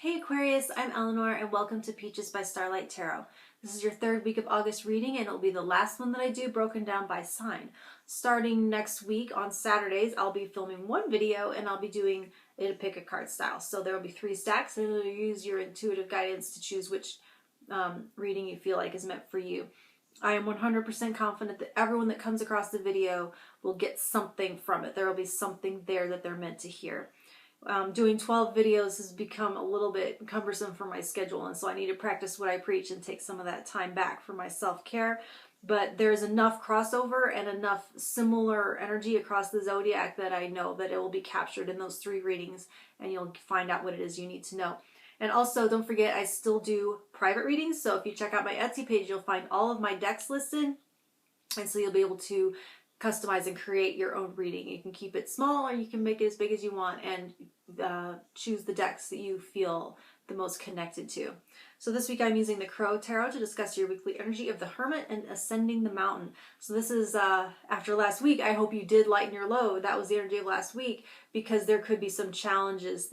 Hey Aquarius, I'm Eleanor and welcome to Peaches by Starlight Tarot. This is your third week of August reading and it'll be the last one that I do broken down by sign. Starting next week on Saturdays, I'll be filming one video and I'll be doing it a pick a card style. So there will be 3 stacks and it'll use your intuitive guidance to choose which reading you feel like is meant for you. I am 100% confident that everyone that comes across the video will get something from it. There will be something there that they're meant to hear. Doing 12 videos has become a little bit cumbersome for my schedule, and so I need to practice what I preach and take some of that time back for my self-care. But there's enough crossover and enough similar energy across the zodiac that I know that it will be captured in those 3 readings, and you'll find out what it is you need to know. And also, don't forget, I still do private readings, so if you check out my Etsy page, you'll find all of my decks listed, and so you'll be able to customize and create your own reading. You can keep it small or you can make it as big as you want and choose the decks that you feel the most connected to. So this week I'm using the Crow Tarot to discuss your weekly energy of the Hermit and ascending the mountain. So this is after last week. I hope you did lighten your load. That was the energy of last week because there could be some challenges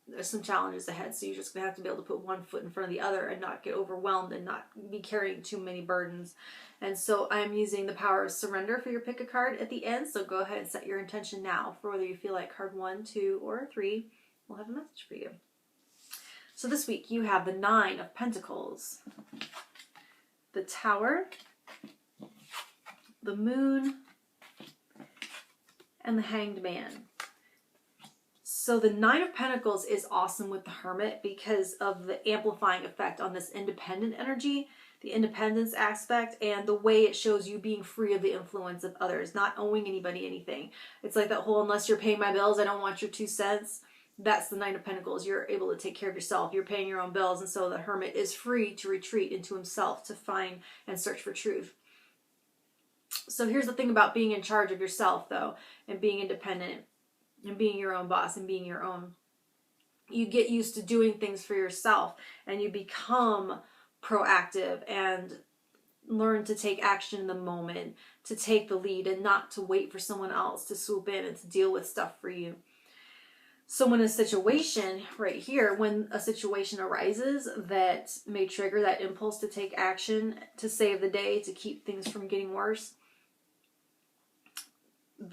there's some challenges ahead. So you're just gonna have to be able to put one foot in front of the other and not get overwhelmed and not be carrying too many burdens. And so I'm using the power of surrender for your pick a card at the end. So go ahead and set your intention now for whether you feel like card 1, 2, or 3 will have a message for you. So this week you have the 9 of Pentacles, the Tower, the Moon, and the Hanged Man. So the 9 of Pentacles is awesome with the Hermit because of the amplifying effect on this independent energy, the independence aspect, and the way it shows you being free of the influence of others, not owing anybody anything. It's like that whole, unless you're paying my bills, I don't want your 2 cents. That's the 9 of Pentacles. You're able to take care of yourself. You're paying your own bills, and so the Hermit is free to retreat into himself to find and search for truth. So here's the thing about being in charge of yourself, though, and being independent, and being your own boss and being your own. You get used to doing things for yourself and you become proactive and learn to take action in the moment, to take the lead and not to wait for someone else to swoop in and to deal with stuff for you. So when a situation right here, when a situation arises that may trigger that impulse to take action, to save the day, to keep things from getting worse,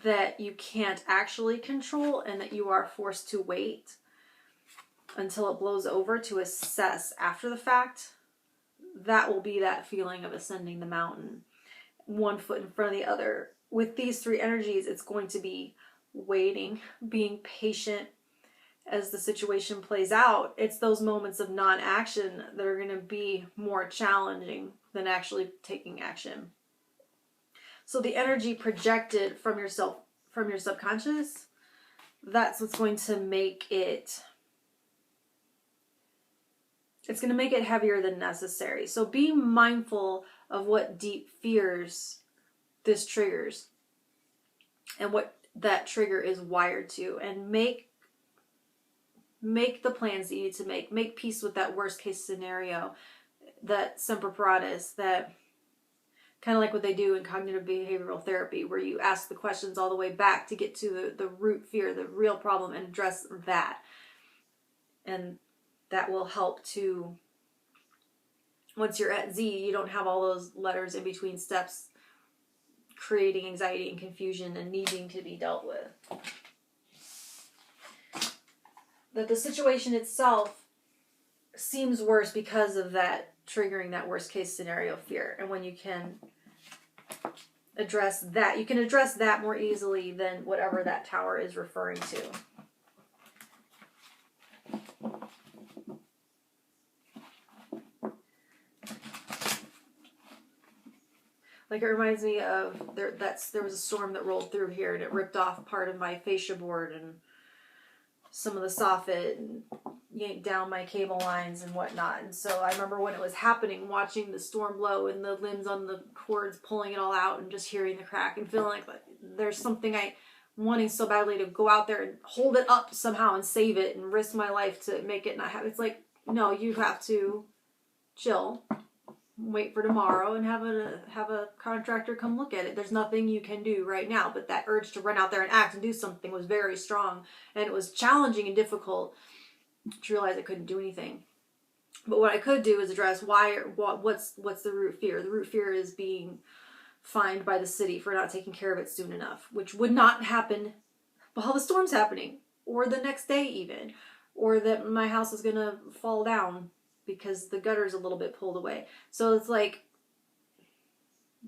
that you can't actually control and that you are forced to wait until it blows over to assess after the fact, that will be that feeling of ascending the mountain, one foot in front of the other. With these 3 energies, it's going to be waiting, being patient as the situation plays out. It's those moments of non-action that are going to be more challenging than actually taking action. So the energy projected from yourself, from your subconscious, that's what's going to make it, it's going to make it heavier than necessary. So be mindful of what deep fears this triggers and what that trigger is wired to, and make the plans that you need to make. Make peace with that worst case scenario, that semper paratus, that kind of like what they do in cognitive behavioral therapy, where you ask the questions all the way back to get to the root fear, the real problem, and address that. And that will help to, once you're at Z, you don't have all those letters in between steps creating anxiety and confusion and needing to be dealt with. That the situation itself seems worse because of that triggering that worst case scenario fear. And when you can address that, you can address that more easily than whatever that tower is referring to. Like, it reminds me of, there was a storm that rolled through here and it ripped off part of my fascia board and some of the soffit and yanked down my cable lines and whatnot. And so I remember when it was happening, watching the storm blow and the limbs on the cords pulling it all out and just hearing the crack and feeling like there's something wanting so badly to go out there and hold it up somehow and save it and risk my life to make it not happen. It's like, no, you have to chill, wait for tomorrow and have a contractor come look at it. There's nothing you can do right now, but that urge to run out there and act and do something was very strong, and it was challenging and difficult. to realize I couldn't do anything. But what I could do is address what's the root fear. The root fear is being fined by the city for not taking care of it soon enough, which would not happen while the storm's happening, or the next day even, or that my house is gonna fall down because the gutter's a little bit pulled away. So it's like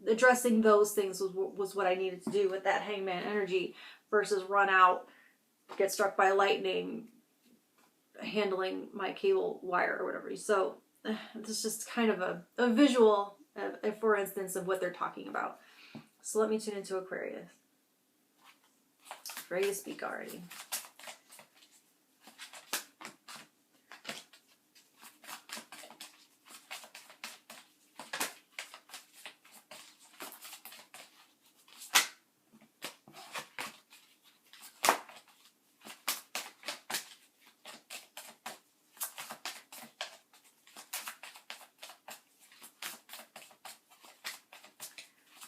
addressing those things was what I needed to do with that hangman energy versus run out, get struck by lightning, handling my cable wire or whatever. So this is just kind of a visual, for instance, of what they're talking about. So let me tune into Aquarius. Ready to speak already.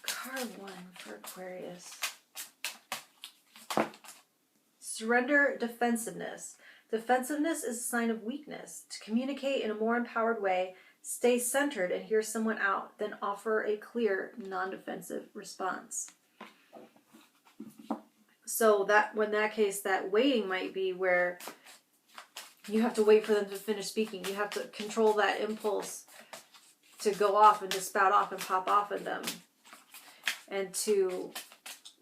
Card 1 for Aquarius. Surrender defensiveness. Defensiveness is a sign of weakness. To communicate in a more empowered way, stay centered and hear someone out, then offer a clear, non-defensive response. So in that case, that waiting might be where you have to wait for them to finish speaking. You have to control that impulse to go off and to spout off and pop off at them. And to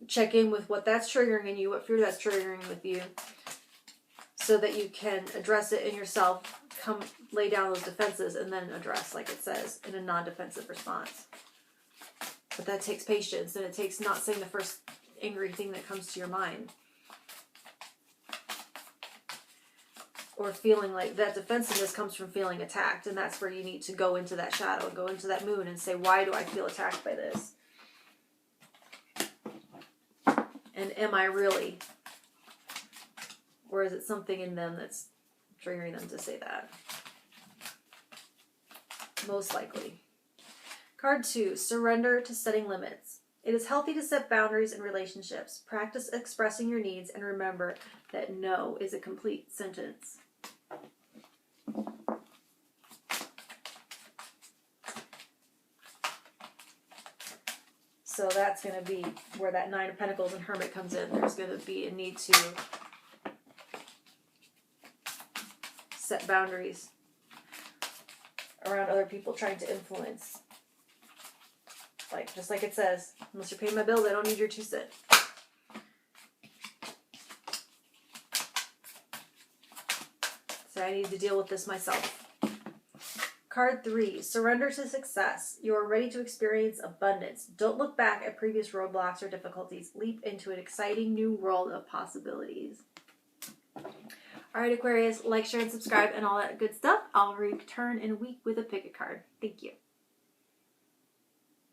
check in with what that's triggering in you, what fear that's triggering with you, so that you can address it in yourself, come lay down those defenses, and then address, like it says, in a non-defensive response. But that takes patience, and it takes not saying the first angry thing that comes to your mind. Or feeling like that defensiveness comes from feeling attacked, and that's where you need to go into that shadow, and go into that moon, and say, why do I feel attacked by this? And am I really? Or is it something in them that's triggering them to say that? Most likely. Card 2, surrender to setting limits. It is healthy to set boundaries in relationships. Practice expressing your needs and remember that no is a complete sentence. So that's going to be where that Nine of Pentacles and Hermit comes in. There's going to be a need to set boundaries around other people trying to influence. Like, just like it says, unless you're paying my bills, I don't need your 2 cents. So I need to deal with this myself. Card 3, surrender to success. You are ready to experience abundance. Don't look back at previous roadblocks or difficulties. Leap into an exciting new world of possibilities. Alright, Aquarius, like, share, and subscribe, and all that good stuff. I'll return in a week with a pick a card. Thank you.